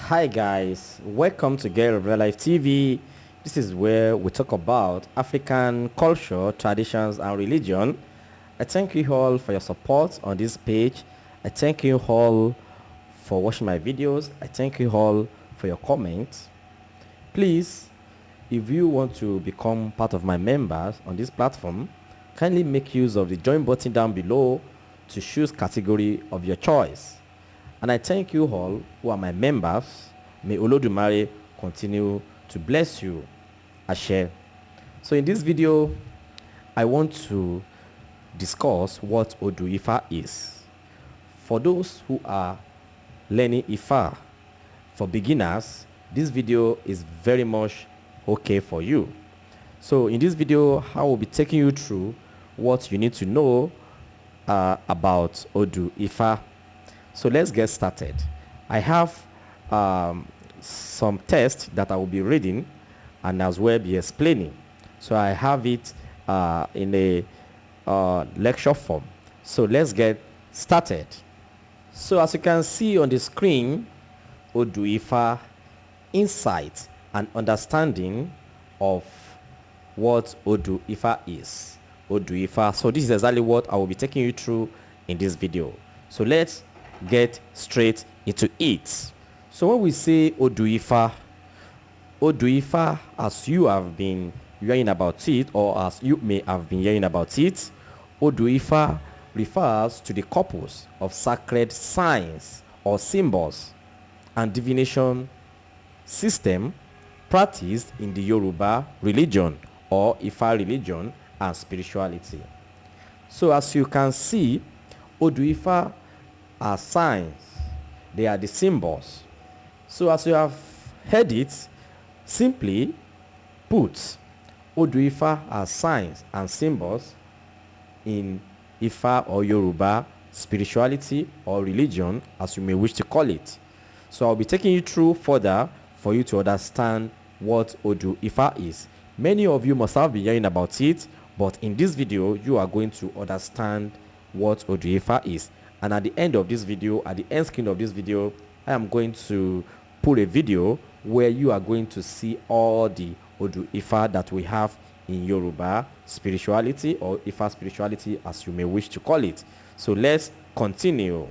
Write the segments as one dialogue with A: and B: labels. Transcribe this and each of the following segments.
A: Hi guys, welcome to Get Real Life TV. This is where we talk about African culture, traditions and religion. I thank you all for your support on this page. I thank you all for watching my videos. I thank you all for your comments. Please, if you want to become part of my members on this platform, kindly make use of the join button down below to choose category of your choice. And I thank you all who are my members. May Olodumare continue to bless you. Ashe. So in this video, I want to discuss what Odù Ifá is. For those who are learning Ifa, for beginners, this video is very much okay for you. So in this video, I will be taking you through what you need to know about Odù Ifá. So let's get started. I have some text that I will be reading and as well be explaining. So I have it in a lecture form. So let's get started. So as you can see on the screen, Odù Ifá, insight and understanding of what Odù Ifá is. Odù Ifá. So this is exactly what I will be taking you through in this video. So let's get straight into it. So when we say Odù Ifá, as you have been hearing about it, or as you may have been hearing about it, Odù Ifá refers to the corpus of sacred signs or symbols and divination system practiced in the Yoruba religion or Ifa religion and spirituality. So as you can see, Odù Ifá are signs, they are the symbols. So as you have heard it, simply put, Odù Ifá are signs and symbols in Ifa or Yoruba spirituality or religion, as you may wish to call it. So I'll be taking you through further for you to understand what Odù Ifá is. Many of you must have been hearing about it, but in this video you are going to understand what Odù Ifá is. And at the end of this video, at the end screen of this video, I am going to put a video where you are going to see all the Odù Ifá that we have in Yoruba spirituality or Ifa spirituality, as you may wish to call it. So let's continue.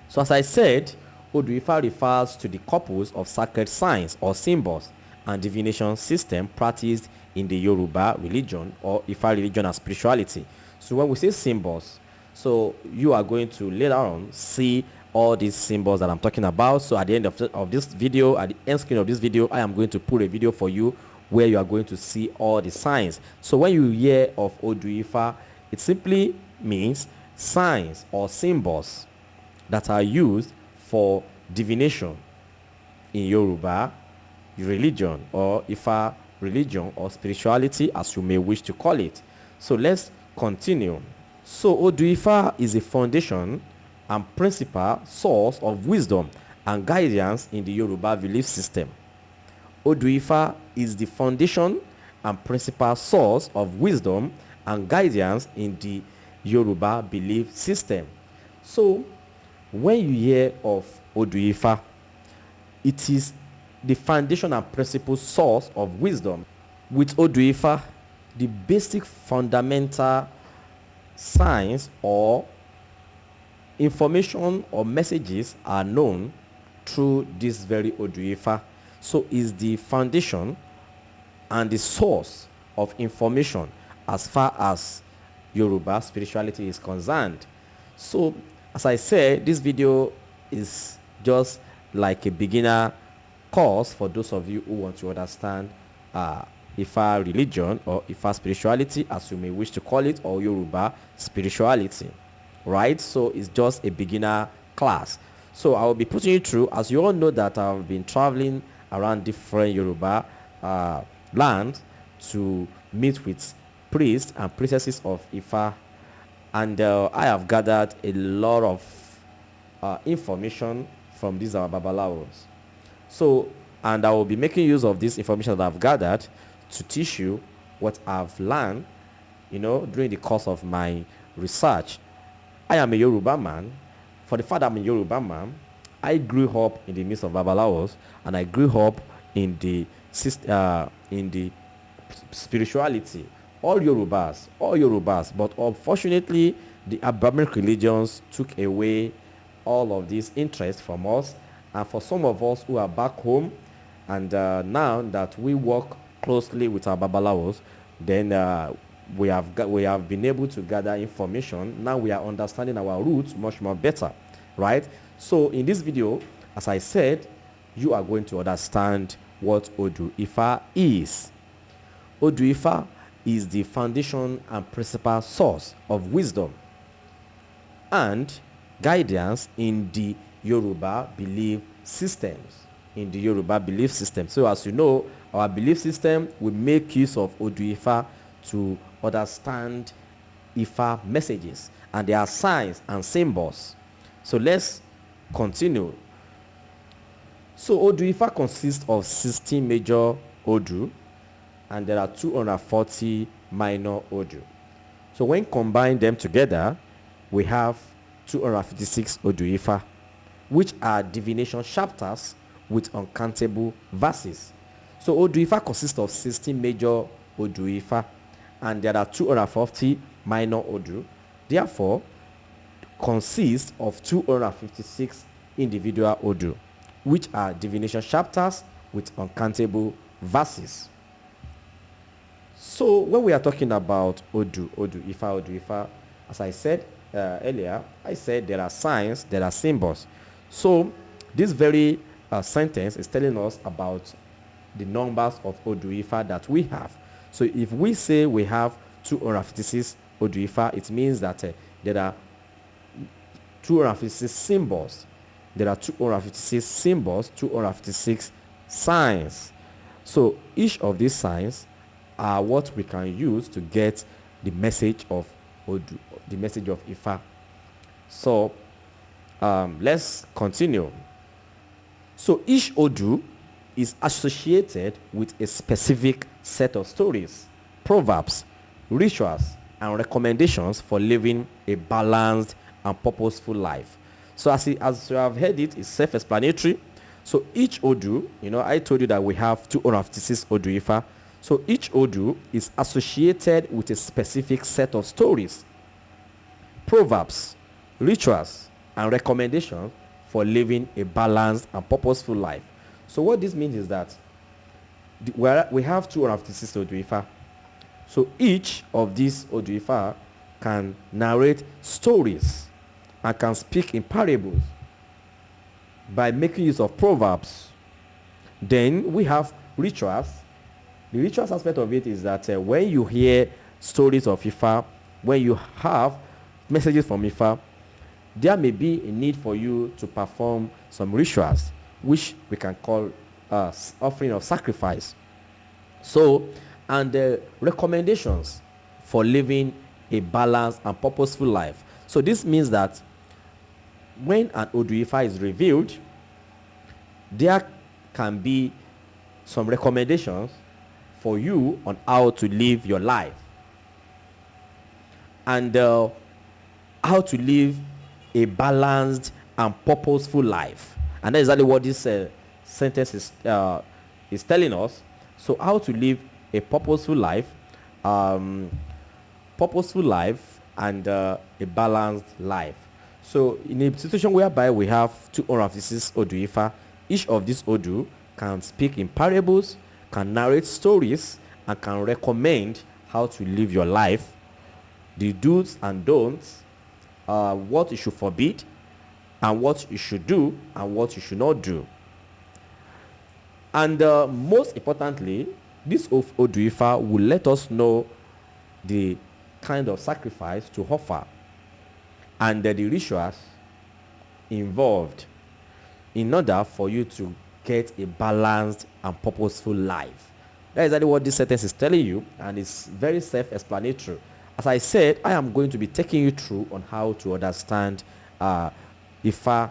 A: So as I said, Odù Ifá refers to the corpus of sacred signs or symbols and divination system practiced in the Yoruba religion or Ifa religion and spirituality. So when we say symbols, so you are going to later on see all these symbols that I'm talking about. So at the end of this video, at the end screen of this video, I am going to put a video for you where you are going to see all the signs. So when you hear of Odù Ifá, it simply means signs or symbols that are used for divination in Yoruba religion or Ifa religion or spirituality, as you may wish to call it. So let's continue. So Odù Ifá is a foundation and principal source of wisdom and guidance in the Yoruba belief system. Odù Ifá is the foundation and principal source of wisdom and guidance in the Yoruba belief system. So when you hear of Odù Ifá, it is the foundation and principal source of wisdom. With Odù Ifá, the basic fundamental signs or information or messages are known through this very Odù Ifá. So is the foundation and the source of information as far as Yoruba spirituality is concerned. So as I said, this video is just like a beginner course for those of you who want to understand Ifa religion or Ifa spirituality, as you may wish to call it, or Yoruba spirituality, right? So it's just a beginner class. So I will be putting you through, as you all know that I've been traveling around different Yoruba land to meet with priests and priestesses of Ifa, and I have gathered a lot of information from these Babalawos. So, and I will be making use of this information that I've gathered to teach you what I've learned, during the course of my research. I am a Yoruba man. For the fact that I'm a Yoruba man, I grew up in the midst of Babalawos, and I grew up in the spirituality. All Yorubas, but unfortunately, the Abrahamic religions took away all of this interest from us. And for some of us who are back home, and now that we work closely with our Babalawos, then we have been able to gather information. Now we are understanding our roots much more better, right? So in this video, as I said, you are going to understand what Odù Ifá is. Odù Ifá is the foundation and principal source of wisdom and guidance in the Yoruba belief systems. So as you know, our belief system will make use of Odù Ifá to understand Ifa messages, and there are signs and symbols. So let's continue. So Odù Ifá consists of 16 major Odù, and there are 240 minor Odù. So when combine them together, we have 256 Odù Ifá, which are divination chapters with uncountable verses. So Odù Ifá consists of 16 major Odù Ifá, and there are 240 minor Odù. Therefore, consists of 256 individual Odù, which are divination chapters with uncountable verses. So when we are talking about Odù Ifá, as I said earlier, I said there are signs, there are symbols. So this very sentence is telling us about the numbers of Odù Ifá that we have. So if we say we have 256 Odù Ifá, it means that there are 256 symbols. There are 256 symbols, 256 signs. So each of these signs are what we can use to get the message of Odù, the message of Ifá. So let's continue. So each Odù is associated with a specific set of stories, proverbs, rituals, and recommendations for living a balanced and purposeful life. So as you have heard it, it's self-explanatory. So each Odù, I told you that we have 256 Odù Ifá. So each Odù is associated with a specific set of stories, proverbs, rituals, and recommendations for living a balanced and purposeful life. So what this means is that we have 256 Odù Ifá. So each of these Odù Ifá can narrate stories and can speak in parables by making use of proverbs. Then we have rituals. The rituals aspect of it is that when you hear stories of Ifá, when you have messages from Ifá, there may be a need for you to perform some rituals, which we can call offering of sacrifice. So, and the recommendations for living a balanced and purposeful life. So this means that when an Odù Ifá is revealed, there can be some recommendations for you on how to live your life and how to live a balanced and purposeful life. And that's exactly what this sentence is telling us. So how to live a purposeful life and a balanced life. So in a situation whereby we have 256 Odù Ifá, each of these Odù can speak in parables, can narrate stories, and can recommend how to live your life, the do's and don'ts, what you should forbid, and what you should do, and what you should not do. And most importantly, this of Odù Ifá will let us know the kind of sacrifice to offer and the rituals involved in order for you to get a balanced and purposeful life. That is exactly what this sentence is telling you, and it's very self-explanatory. As I said, I am going to be taking you through on how to understand Ifa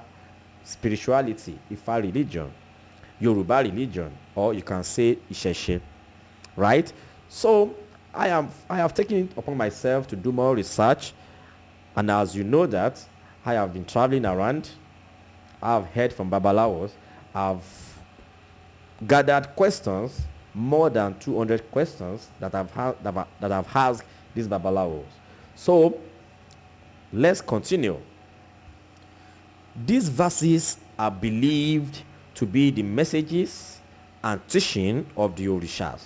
A: Spirituality, Ifa Religion, Yoruba Religion, or you can say Isheshe, right? So I have taken it upon myself to do more research, and as you know that I have been traveling around I've heard from Babalawos, I've gathered questions, more than 200 questions that I've asked these Babalawos. So let's continue. These verses are believed to be the messages and teaching of the Orishas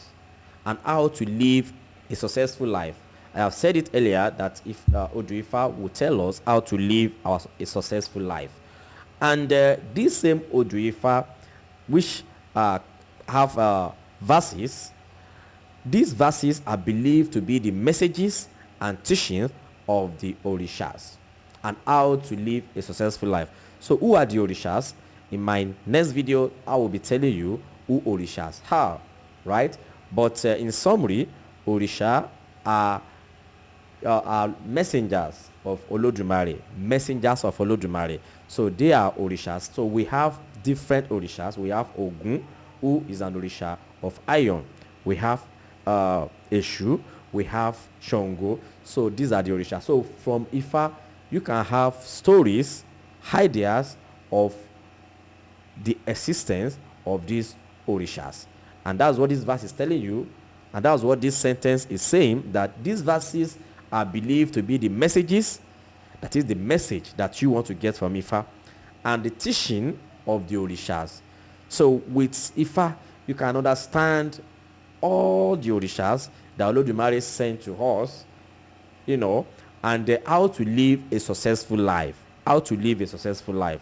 A: and how to live a successful life. I have said it earlier that if Odù Ifá will tell us how to live a successful life. And this same Odù Ifá, which have verses, these verses are believed to be the messages and teachings of the Orishas and how to live a successful life. So who are the Orishas? In my next video, I will be telling you who Orishas are, right? But in summary, Orisha are messengers of Olodumare, messengers of Olodumare. So they are Orishas. So we have different Orishas. We have Ogun, who is an Orisha of iron. We have Eshu, we have Shongo. So these are the Orishas. So from Ifa, you can have stories, ideas of the existence of these Orishas. And that's what this verse is telling you. And that's what this sentence is saying, that these verses are believed to be the messages, that is the message that you want to get from Ifa, and the teaching of the Orishas. So with Ifa, you can understand all the Orishas that Olodumare sent to us, and how to live a successful life. How to live a successful life.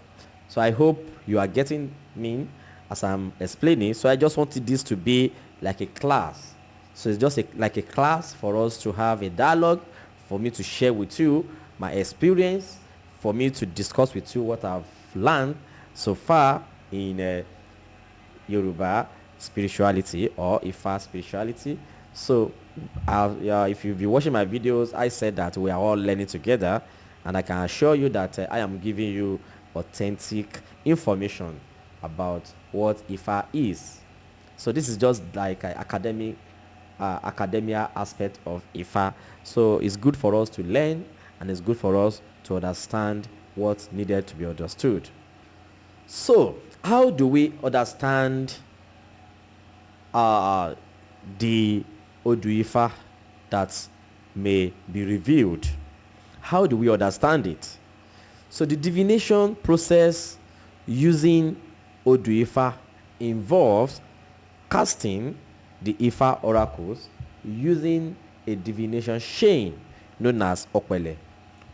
A: So I hope you are getting me as I'm explaining. So I just wanted this to be like a class. So it's just like a class for us to have a dialogue, for me to share with you my experience, for me to discuss with you what I've learned so far in Yoruba spirituality or Ifa spirituality. So if you've been watching my videos, I said that we are all learning together, and I can assure you that I am giving you authentic information about what Ifa is. So this is just like an academia aspect of Ifa. So it's good for us to learn, and it's good for us to understand what's needed to be understood. So how do we understand the Odù Ifá that may be revealed? How do we understand it? So the divination process using Odù Ifá involves casting the Ifa oracles using a divination chain known as Okpele,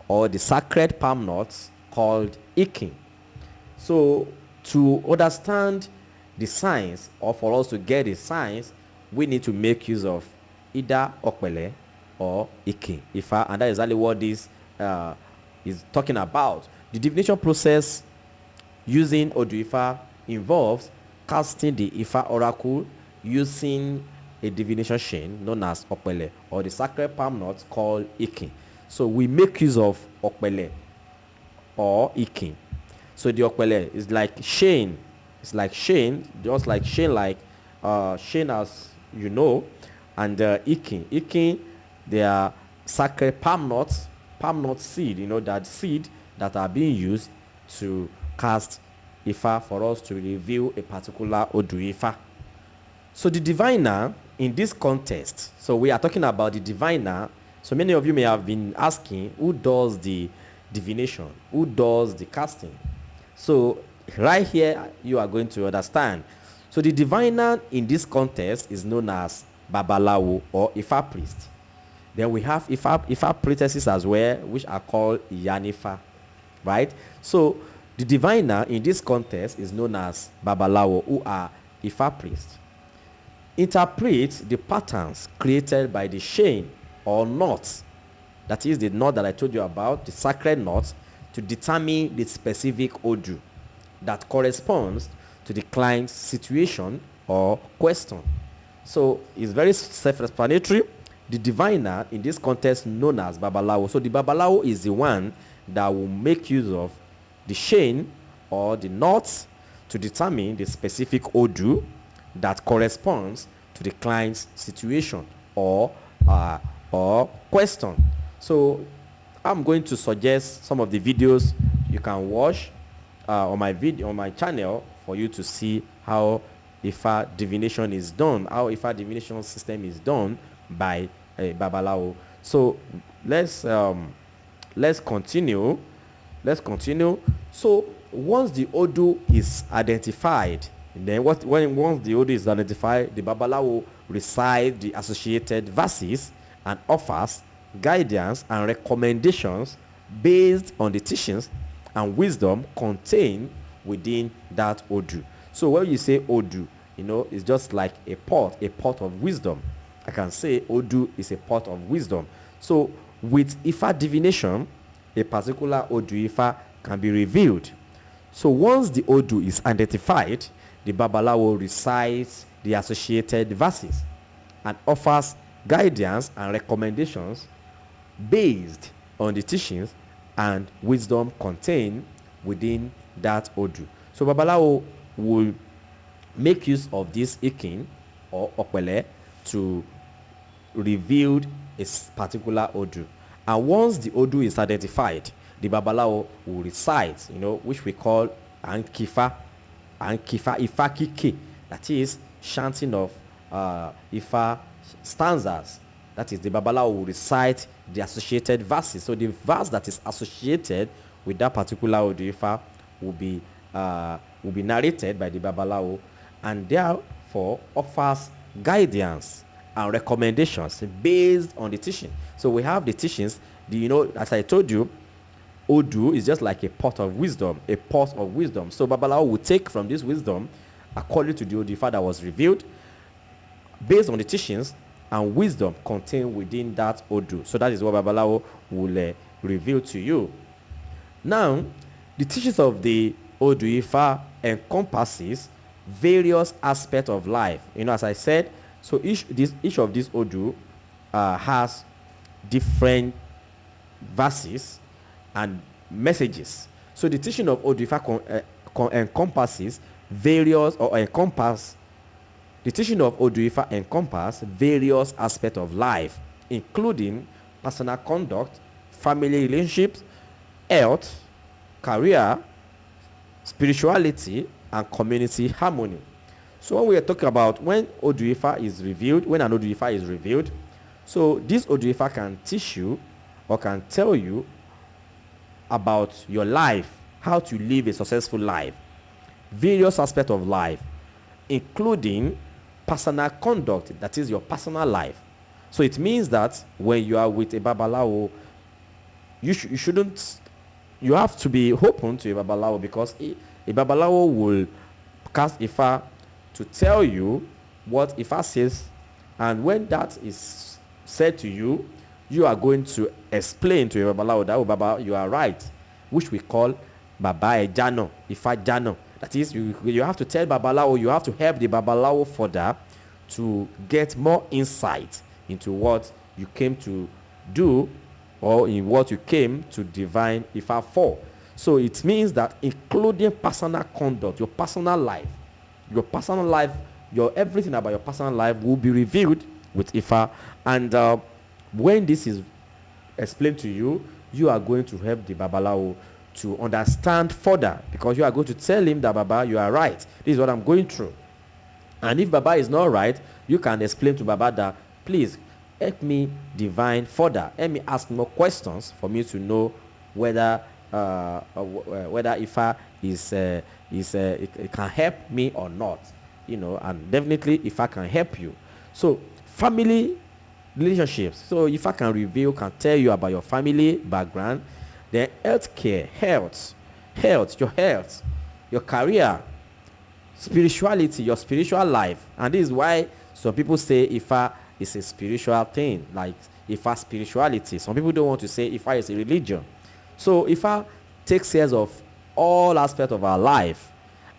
A: or the sacred palm nuts called Ikin. So to understand the science, or for us to get the science, we need to make use of either Okpele or Ikin, Ifa, and that is exactly what this is talking about. The divination process using Odù Ifá involves casting the Ifa oracle using a divination chain known as Okpele, or the sacred palm nuts called Ikin. So we make use of Okpele or Ikin. So the Okpele is like chain. It's like chain, just like chain, chain as you know, and Ikin, they are sacred palm nut seed, that seed that are being used to cast Ifa for us to reveal a particular Odù Ifá. So the diviner in this context, so we are talking about the diviner. So many of you may have been asking, who does the divination? Who does the casting? So right here, you are going to understand. So the diviner in this context is known as Babalawo or Ifa priest. Then we have Ifa priestesses as well, which are called Yanifa, right? So the diviner in this context is known as Babalawo, who are Ifa priests. Interpret the patterns created by the chain or knot, that is the knot that I told you about, the sacred knot, to determine the specific Odù that corresponds to the client's situation or question. So it's very self-explanatory. The diviner in this context known as Babalawo. So the Babalawo is the one that will make use of the chain or the knots to determine the specific Odù that corresponds to the client's situation or question. So I'm going to suggest some of the videos you can watch on my video, on my channel, for you to see how Ifa divination is done, how Ifa divination system is done by Babalawo. So let's continue. So once the Odù is identified, then once the Odù is identified, the Babalawo recite the associated verses and offers guidance and recommendations based on the teachings and wisdom contained within that Odù. So when you say Odù, it's just like a pot of wisdom. I can say Odù is a pot of wisdom. So with Ifa divination, a particular Odù Ifa can be revealed. So once the Odù is identified, the Babalawo recites the associated verses and offers guidance and recommendations based on the teachings and wisdom contained within that Odù. So Babalawo will make use of this ikin or opele to reveal a particular Odù. And once the Odù is identified, the Babalawo will recite, which we call Ifa Kike, that is chanting of Ifa stanzas. That is, the Babalawo will recite the associated verses. So the verse that is associated with that particular Odù Ifa will be narrated by the Babalawo, and therefore offers guidance and recommendations based on the teaching. So we have the teachings. As I told you, Odù is just like a pot of wisdom, So Babalawo will take from this wisdom according to the Odù Ifá that was revealed, based on the teachings and wisdom contained within that Odù. So that is what Babalawo will reveal to you. Now, the teachings of the Odù Ifá encompasses various aspects of life. As I said, so each of these Odù has different verses and messages. So the teaching of Odù Ifá encompasses the teaching of Odù Ifá encompasses various aspects of life, including personal conduct, family relationships, health, career, spirituality, and community harmony. So when we are talking about when an Odù Ifá is revealed, so this Odù Ifá can teach you or can tell you about your life, how to live a successful life, various aspects of life, including personal conduct, that is your personal life. So it means that when you are with a Babalawo, you have to be open to a Babalawo, because a Babalawo will cast Ifa to tell you what Ifa says, and when that is said to you, you are going to explain to a Babalawo that, Baba, you are right, which we call Baba Ejano, Ifa Jano. That is, you have to tell Babalawo, you have to help the Babalawo further to get more insight into what you came to do, or in what you came to divine Ifa for. So it means that including personal conduct, your personal life, your everything about your personal life will be revealed with Ifa. And when this is explained to you, you are going to help the Babalawo to understand further, because you are going to tell him that, Baba, you are right. This is what I'm going through. And if Baba is not right, you can explain to Baba that, please help me divine further. Let me ask more questions for me to know whether Ifa it can help me or not. And definitely Ifa can help you. So family relationships. So Ifa can tell you about your family background. Then healthcare, your career, spirituality, your spiritual life. And this is why some people say Ifa is a spiritual thing, like Ifa spirituality. Some people don't want to say Ifa is a religion. So Ifa takes care of all aspects of our life,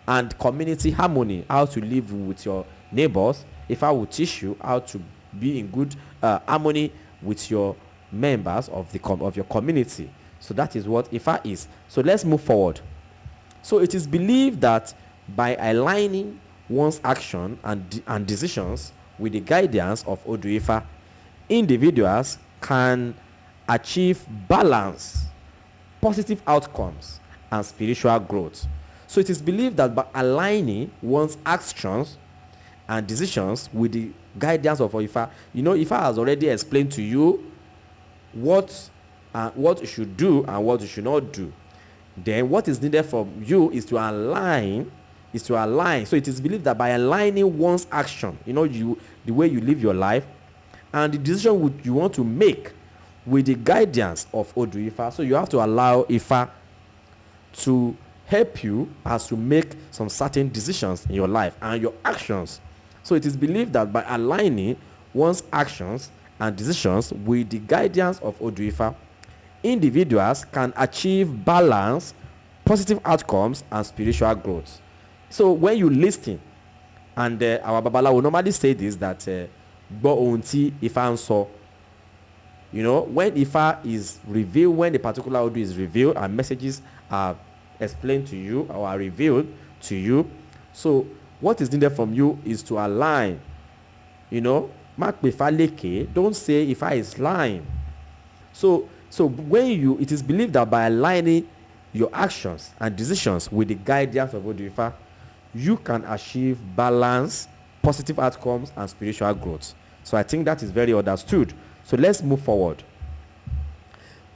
A: and community harmony, how to live with your neighbors. Ifa will teach you how to be in good harmony with your members of your community. So that is what Ifa is. So let's move forward. So it is believed that by aligning one's action and decisions with the guidance of Odù Ifá, individuals can achieve balance, positive outcomes, and spiritual growth. So it is believed that by aligning one's actions and decisions with the guidance of Ifa, Ifa has already explained to you what you should do and what you should not do. Then what is needed from you is to align. So it is believed that by aligning one's action, the way you live your life, and the decision you want to make with the guidance of Odù Ifá. So you have to allow Ifa to help you as to make some certain decisions in your life and your actions. So it is believed that by aligning one's actions and decisions with the guidance of Odù Ifá, individuals can achieve balance, positive outcomes, and spiritual growth. So when you listen, and our babalawo normally say this, that gbọ́ ohun tí Ifá ń sọ. When Ifa is revealed, when the particular Odu is revealed and messages are explained to you or are revealed to you, so what is needed from you is to align. Má pe Ifá lékè, don't say Ifa is lying. So when it is believed that by aligning your actions and decisions with the guidance of Odù Ifá, you can achieve balance, positive outcomes, and spiritual growth. So I think that is very understood. So let's move forward.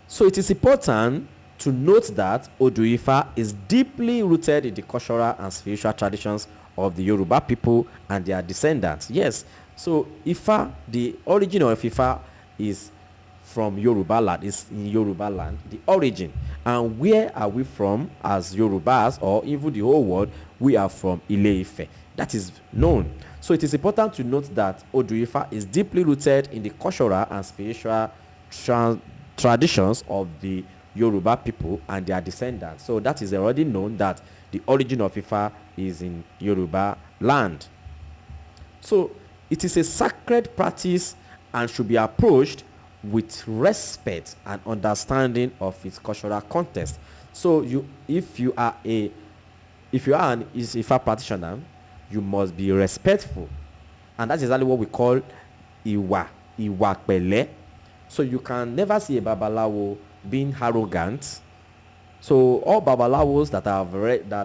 A: So it is important to note that Odù Ifá is deeply rooted in the cultural and spiritual traditions of the Yoruba people and their descendants. Yes, so Ifa, the origin of Ifa is from Yorubaland, is in Yorubaland, the origin. And where are we from as Yorubas, or even the whole world? We are from Ile-Ife. That is known. So it is important to note that Odù Ifá is deeply rooted in the cultural and spiritual traditions of the Yoruba people and their descendants. So that is already known that the origin of Ifa is in Yoruba land. So it is a sacred practice and should be approached with respect and understanding of its cultural context. So if you are an Ifa practitioner, you must be respectful, and that's exactly what we call Iwa Pele. So you can never see a babalawo being arrogant. So all babalawos that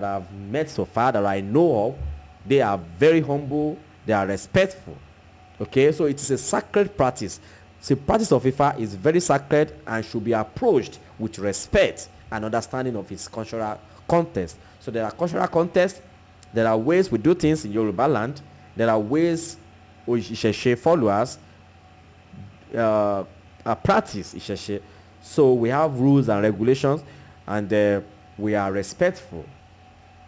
A: I've met so far, that I know of, they are very humble, they are respectful. Okay, so it is a sacred practice. So practice of Ifa is very sacred and should be approached with respect and understanding of its cultural context. So there are cultural contexts, there are ways we do things in Yorubaland, there are ways Isheshe followers practice Isheshe. So we have rules and regulations, and we are respectful.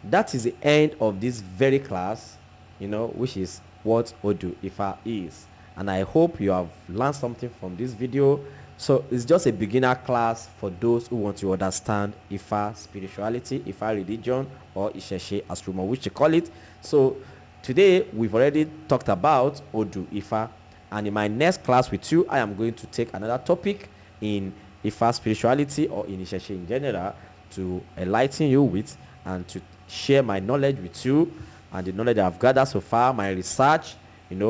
A: That is the end of this very class, which is what Odù Ifá is. And I hope you have learned something from this video. So it's just a beginner class for those who want to understand Ifa Spirituality, Ifa Religion, or Isheshe as Rumo, which you call it. So today we've already talked about Odù Ifá, and in my next class with you, I am going to take another topic in Ifa Spirituality or in Isheshe in general to enlighten you with and to share my knowledge with you and the knowledge I've gathered so far, my research,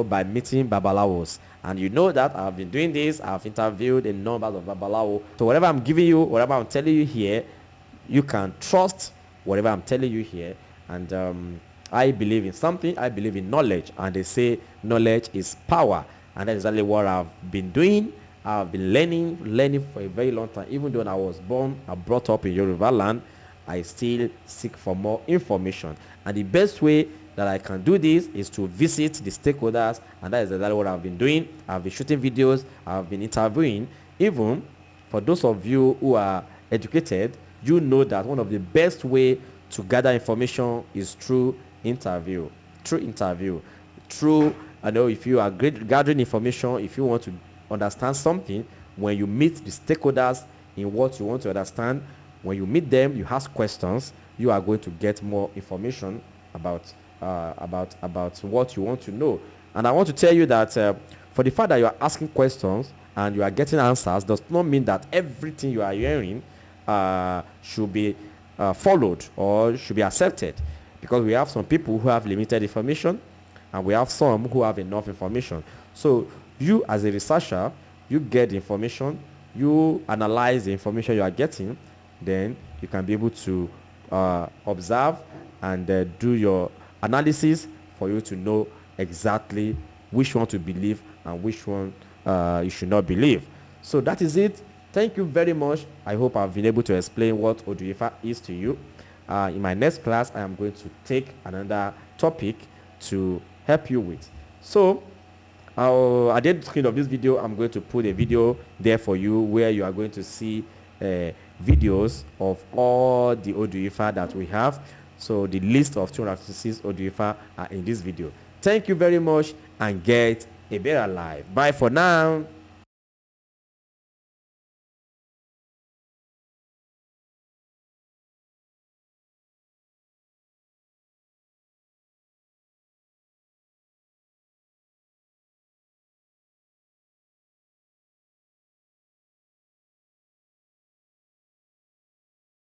A: by meeting Babalawos. And you know that I've been doing this, I've interviewed a number of Babalawo. So whatever I'm giving you, whatever I'm telling you here, you can trust whatever I'm telling you here. And I believe in something, I believe in knowledge. And they say knowledge is power. And that's exactly what I've been doing. I've been learning for a very long time. Even though I was born and brought up in Yoruba land, I still seek for more information. And the best way that I can do this is to visit the stakeholders, and that is exactly what I've been doing. I've been shooting videos, I've been interviewing. Even for those of you who are educated, you know that one of the best way to gather information is through interview. If you are gathering information, if you want to understand something, when you meet the stakeholders in what you want to understand, when you meet them, you ask questions, you are going to get more information about what you want to know. And I want to tell you that for the fact that you are asking questions and you are getting answers does not mean that everything you are hearing should be followed or should be accepted, because we have some people who have limited information and we have some who have enough information. So you as a researcher, you get the information, you analyze the information you are getting, then you can be able to observe and do your analysis for you to know exactly which one to believe and which one you should not believe. So that is it. Thank you very much. I hope I've been able to explain what Odù Ifá is to you. In my next class, I am going to take another topic to help you with. So at the end of this video, I'm going to put a video there for you where you are going to see videos of all the Odù Ifá that we have. So the list of 256 Odù Ifá are in this video. Thank you very much and get a better life. Bye for now.